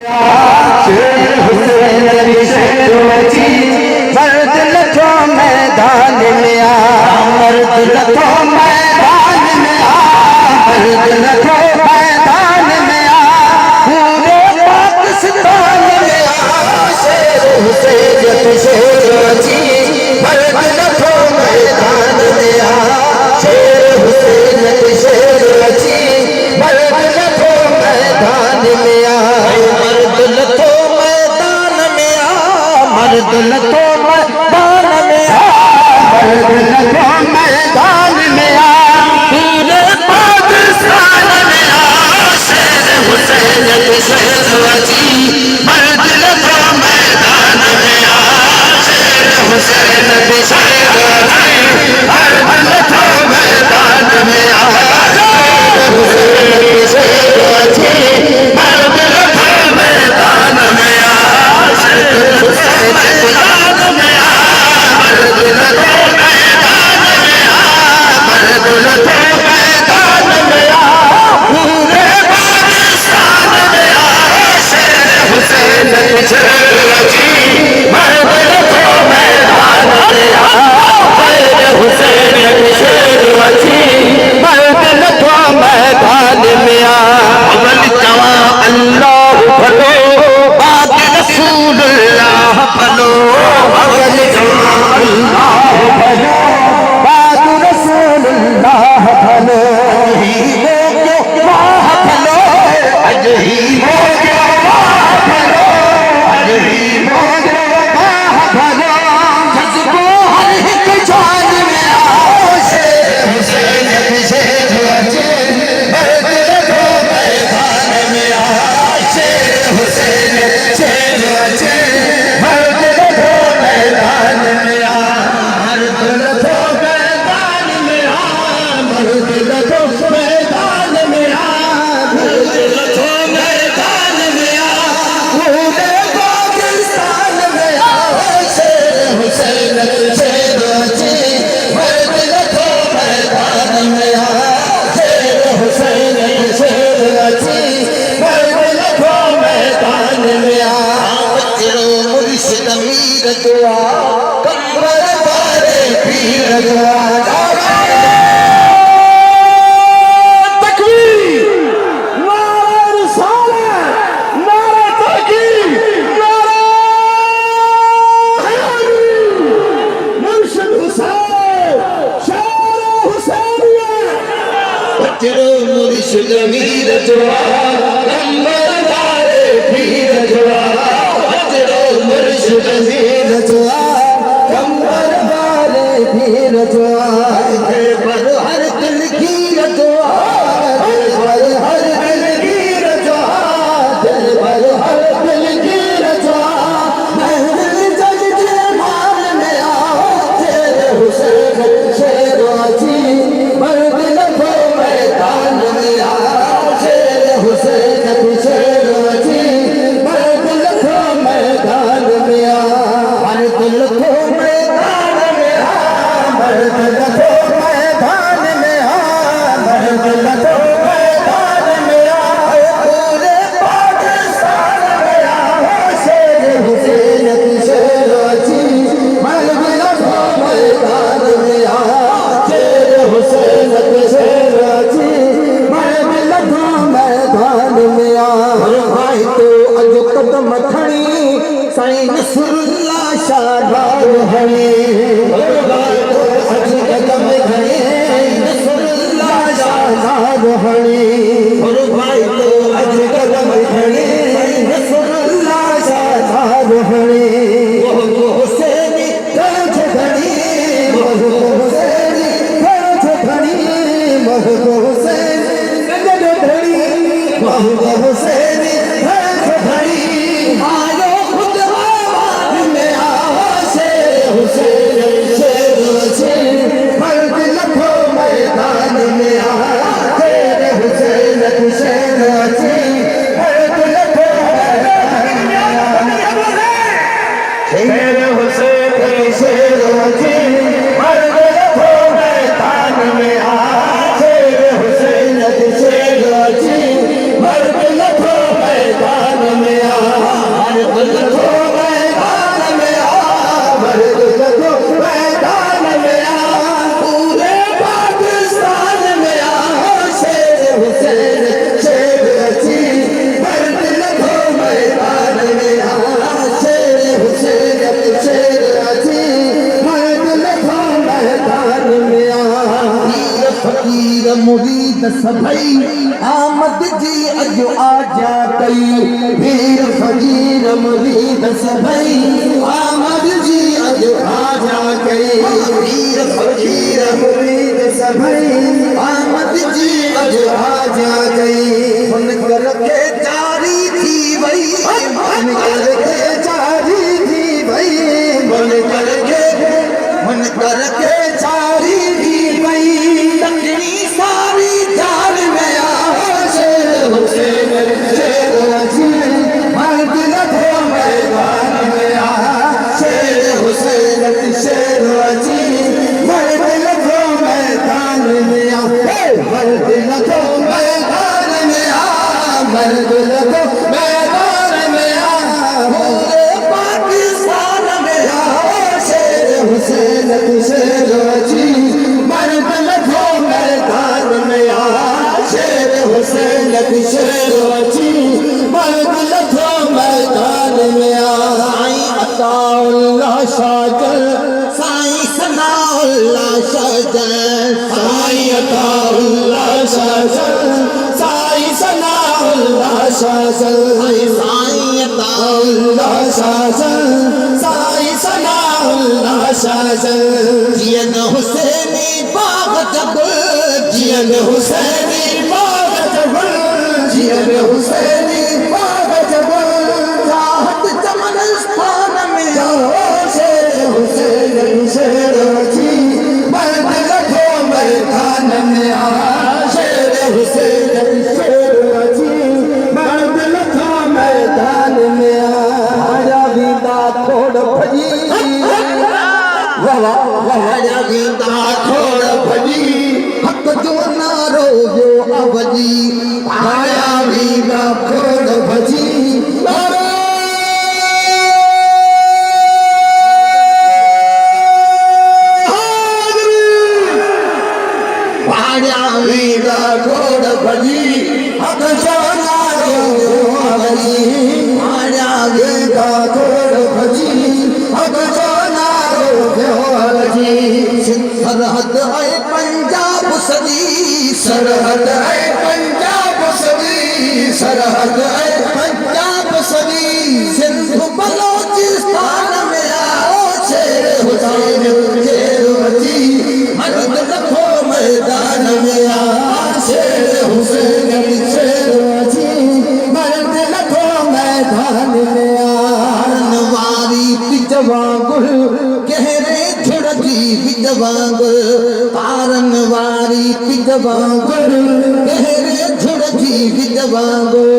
शेर हुसैन की शेर बची मर्द लखो मैदान में आ, मर्द लखो मैदान में आ, मर्द लखो मैदान में आ, पूरे पाकिस्तान में आ। शेर हुसैन की शेर बची मर्द लखो मैदान में आ, शेर हुसैन की शेर बची मर्द लखो मैदान में आ। मर्द लखो मैदान में आ, मर्द लखो मैदान में आ, मर्द लखो मैदान में आ, पूरे पाकिस्तान में आ। शेर हुसैन की शेर बची मर्द लखो मैदान में आ, शेर हुसैन की शेर बची मर्द लखो मैदान में आ, शेर हुसैन की शेर बची मर्द लखो मैदान में आ, शेर हुसैन की मैदान में आ, मर्द लखो मैदान में आ, मर्द लखो मैदान में आ, पूरे पाकिस्तान में आ। शेर हुसैन की शेर बची मर्द लखो मैदान में आ, शेर हुसैन की शेर बची मर्द लखो मैदान में आ। अव्वल जवा अल्लाह भलो बाद रसूलुल्लाह भलो, अव्वल जवा अल्लाह भलो बाद रसूलुल्लाह भलो, ही हो वाह भलो अज ही हो वाह भलो, अज ही हो वाह भलो, जज्बो हर एक जान में आओ। शेर हुसैन की शेर बची मर्द लखो मैदान में आ, शेर हुसैन शेर बची मर्द लखो मैदान में आ, मर्द लखो मैदान में आ, मर्द लखो मैदान में आ, मर्द लखो मैदान में आ, पूरे पाकिस्तान में आ। शेर हुसैन शेर बची मर्द लखो मैदान में आ, शेर हुसैन शेर बची मर्द लखो मैदान में आ। बच्चों मुर्शिद मीर दुआ कमर बारे पीर दुआ, तकबीर, नारा रिसालत, नारा तहकीक, नारा हैदरी, मुर्शिद हुसैन, शेर हुसैन। बच्चों मुर्शिद मीर दुआ कमर बारे पीर दुआ, बच्चों मुर्शिद मीर दुआ कमर बारे पीर दुआ, दिल पर हर दिल की दुआ, दिल पर हर दिल की दुआ, दिल पर हर दिल की दुआ, महफिल जग जमाल में आओ। शेर हुसैन शेर बची मर्द लखो मैदान में आ, शेर हुसैन की शेर बची मर्द लखो मैदान में आ, मर्द लखो मैदान में आ, मर्द लखो मैदान में आ, मर्द लखो मैदान में आ, पूरे पाकिस्तान में आ। शेर हुसैन की शेर बची मर्द लखो मैदान में आ, शेर हुसैन की शेर बची मर्द लखो मैदान में आ। भाई तो अज कदम खड़ी साईं नसरुल्लाह शाहबाद हणी, भाई तो अज कदम खड़ी नसरुल्लाह शाहबाद हणी, भाई तो अज कदम खड़ी नसरुल्लाह शाहबाद हणी, वो हुसैनी कंठ खड़ी, वो हुसैनी कंठ खड़ी, वो हुसैनी गजब खड़ी, वो हुसैनी कंठ खड़ी, आयो खुद आवाज में आओ। शेर हुसैन शेर बची मर्द लखो मैदान में आ, शेर हुसैन की शेर बची मर्द लखो मैदान में आ। सभई आमद जी अजो आजा कई वीर फकीर मुरीद सभई आमद जी अजो आजा कई वीर फकीर मुरीद सभई आमद जी अजो आजा कई मन कर के जारी थी वही मन कर के जारी थी वही मन कर के जारी थी वही तकनी सारी जान में शेर हुसैन शेर अजी मर्द लखो मैदान में शेर हुसैन शेर अजी मर्द लखो मैदान में मर्द लखो मैदान में मर्द लखो मैदान में पूरे पाकिस्तान में शेर हुसैन शेर अजी मर्द लखो मैदान में शेर हुसैन शेर अजी मर्द लखो मैदान में साईं अताउल्लाह शाजल साईं सनाउल्लाह शाजल साईं अताउल्लाह शाजल साईं सनाउल्लाह शाजल साईं अताउल्लाह शाजल साईं सनाउल्लाह शाजल जियन हुसैनी बाग जबुल जियन हुसैनी बाग जबुल जियन हुसैनी बाग जबुल राहत चमन स्थान में शेर हुसैन शेर अजी मर्द लखो मैदान में शेर हुसैन शेर अजी मर्द लखो मैदान में आजा बीता थोड़ भजी वहाजा बीता थोड़ भजी हक जो नारो जो अवजी आया बीता थोड़ भजी घोड़ भजी हक जो नारो जो अवजी आया बीता थोड़ भजी हक जो नारो जो अवजी सरहद है पंजाब सदी सरहद है पंजाब सदी सरहद है पंजाब सदी सिंध बलोचिस्तान में शेर हुसैन शेर अजी मर्द लखो मैदान में शेर हुसैन शेर अजी मर्द लखो मैदान में नवारी पिजवांगुर गहरे झुड़की पिजवांगुर पारन वारी पिजवांगुर गहरे झुड़की पिजवांगुर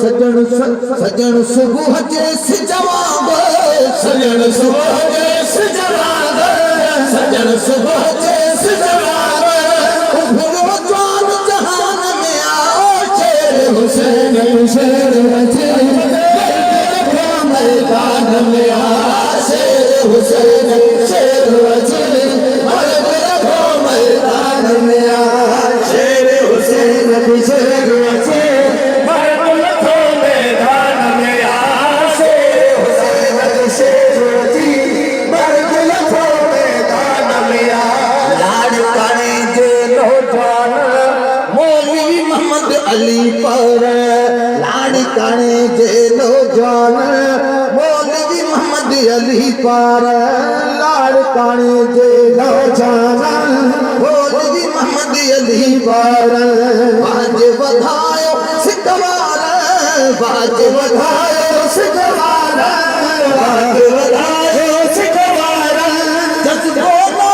सजन सुबह जे सिजवांगुर सजन सुबह जे सिजवांगुर सजन सुबह जे सिजवांगुर उभरो जान जहान में शेर हुसैन शेर अजी मैदान में शेर हुसैन शेर अजी मर्द लखो मैदान में शेर हुसैन शेर अजी मर्द लखो मैदान में शेर हुसैन शेर अजी मर्द लखो मैदान में लाड़ काने जे नौजवान मौलवी मोहम्मद अली पर लाड़ काने जे नौजवान मौलवी मोहम्मद अली पर लाड़ काने जे नौजवान मौलवी मोहम्मद अली पर बाज बधायो सिकवार बाज बधायो सिकवार बाज बधायो सिकवार जज्बो